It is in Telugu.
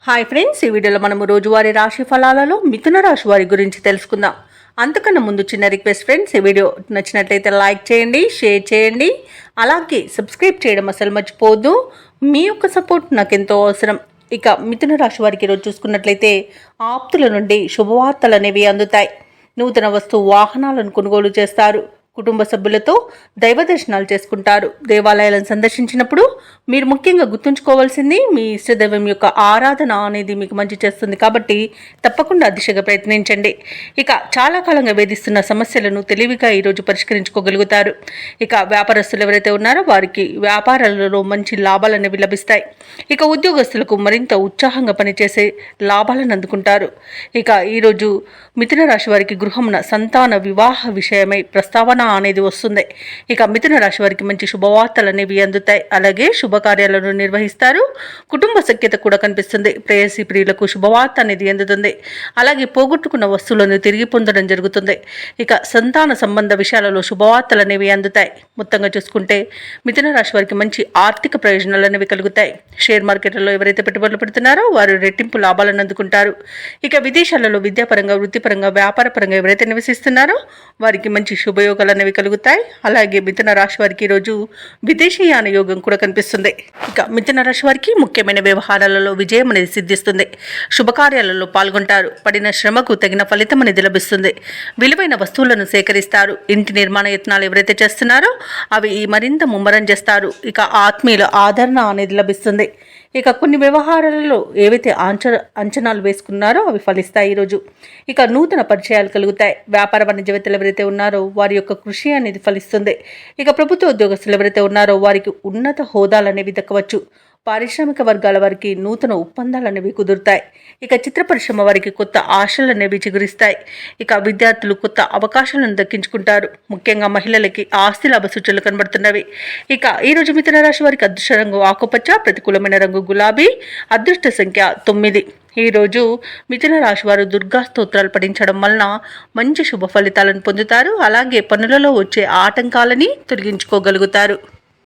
హాయ్ ఫ్రెండ్స్, ఈ వీడియోలో మనము రోజువారీ రాశి ఫలాలలో మిథున రాశి వారి గురించి తెలుసుకుందాం. అంతకన్నా ముందు చిన్న రిక్వెస్ట్ ఫ్రెండ్స్, ఈ వీడియో నచ్చినట్లయితే లైక్ చేయండి, షేర్ చేయండి, అలాగే సబ్స్క్రైబ్ చేయడం అసలు మర్చిపోవద్దు. మీ యొక్క సపోర్ట్ నాకు ఎంతో అవసరం. ఇక మిథున రాశి వారికి ఈరోజు చూసుకున్నట్లయితే ఆప్తుల నుండి శుభవార్తలు అనేవి అందుతాయి. నూతన వస్తు వాహనాలను కొనుగోలు చేస్తారు. కుటుంబ సభ్యులతో దైవ దర్శనాలు చేసుకుంటారు. దేవాలయాలను సందర్శించినప్పుడు మీరు ముఖ్యంగా గుర్తుంచుకోవాల్సింది మీ ఇష్టదైవం యొక్క ఆరాధన అనేది మీకు మంచి చేస్తుంది. కాబట్టి తప్పకుండా దిశగా ప్రయత్నించండి. ఇక చాలా కాలంగా వేధిస్తున్న సమస్యలను తెలివిగా ఈరోజు పరిష్కరించుకోగలుగుతారు. ఇక వ్యాపారస్తులు ఎవరైతే ఉన్నారో వారికి వ్యాపారాలలో మంచి లాభాలు అనేవి లభిస్తాయి. ఇక ఉద్యోగస్తులకు మరింత ఉత్సాహంగా పనిచేసే లాభాలను అందుకుంటారు. ఇక ఈరోజు మిథున రాశి వారికి గృహమున సంతాన వివాహ విషయమై ప్రస్తావన అనేది వస్తుంది. ఇక మిథున రాశి వారికి మంచి శుభవార్తలు అనేవి అందుతాయి. అలాగే శుభకార్యాలను నిర్వహిస్తారు. కుటుంబ సఖ్యత కూడా కనిపిస్తుంది. ప్రేయసి ప్రియులకు శుభవార్త అనేది అందుతుంది. అలాగే పోగొట్టుకున్న వస్తువులను తిరిగి పొందడం జరుగుతుంది. ఇక సంతాన సంబంధ విషయాలలో శుభవార్తలు అనేవి అందుతాయి. మొత్తంగా చూసుకుంటే మిథున రాశి వారికి మంచి ఆర్థిక ప్రయోజనాలు అనేవి కలుగుతాయి. షేర్ మార్కెట్లలో ఎవరైతే పెట్టుబడులు పెడుతున్నారో వారు రెట్టింపు లాభాలను అందుకుంటారు. ఇక విదేశాలలో విద్యాపరంగా, వృత్తిపరంగా, వ్యాపారపరంగా ఎవరైతే నివసిస్తున్నారో వారికి మంచి శుభయోగాలు అనేవి కలుగుతాయి. అలాగే మిథున రాశి వారికి ఈరోజు విదేశీయాన యోగం కూడా కనిపిస్తుంది. ఇక మిథున రాశి వారికి ముఖ్యమైన వ్యవహారాలలో విజయం అనేది సిద్ధిస్తుంది. శుభకార్యాలలో పాల్గొంటారు. పడిన శ్రమకు తగిన ఫలితం అనేది లభిస్తుంది. విలువైన వస్తువులను సేకరిస్తారు. ఇంటి నిర్మాణ యత్నాలు ఎవరైతే చేస్తున్నారో అవి మరింత ముమ్మరం చేస్తారు. ఇక ఆత్మీయుల ఆదరణ అనేది లభిస్తుంది. ఇక కొన్ని వ్యవహారాలలో ఏవైతే అంచనాలు వేసుకున్నారో అవి ఫలిస్తాయి ఈరోజు. ఇక నూతన పరిచయాలు కలుగుతాయి. వ్యాపార వాణిజ్యవేత్తలు ఎవరైతే ఉన్నారో వారి యొక్క కృషి అనేది ఫలిస్తుంది. ఇక ప్రభుత్వ ఉద్యోగస్తులు ఎవరైతే ఉన్నారో వారికి ఉన్నత హోదాలు అనేవి దక్కవచ్చు. పారిశ్రామిక వర్గాల వారికి నూతన ఒప్పందాలు అనేవి కుదురుతాయి. ఇక చిత్ర పరిశ్రమ వారికి కొత్త ఆశలు అనేవి చిగురిస్తాయి. ఇక విద్యార్థులు కొత్త అవకాశాలను దక్కించుకుంటారు. ముఖ్యంగా మహిళలకి ఆస్తి లాభ సూచనలు కనబడుతున్నవి. ఇక ఈరోజు మిథున రాశి వారికి అదృష్ట రంగు ఆకుపచ్చ, ప్రతికూలమైన రంగు గులాబీ, అదృష్ట సంఖ్య 9. ఈరోజు మిథున రాశి వారు దుర్గా స్తోత్రాలు పఠించడం వలన మంచి శుభ ఫలితాలను పొందుతారు. అలాగే పనులలో వచ్చే ఆటంకాలని తొలగించుకోగలుగుతారు.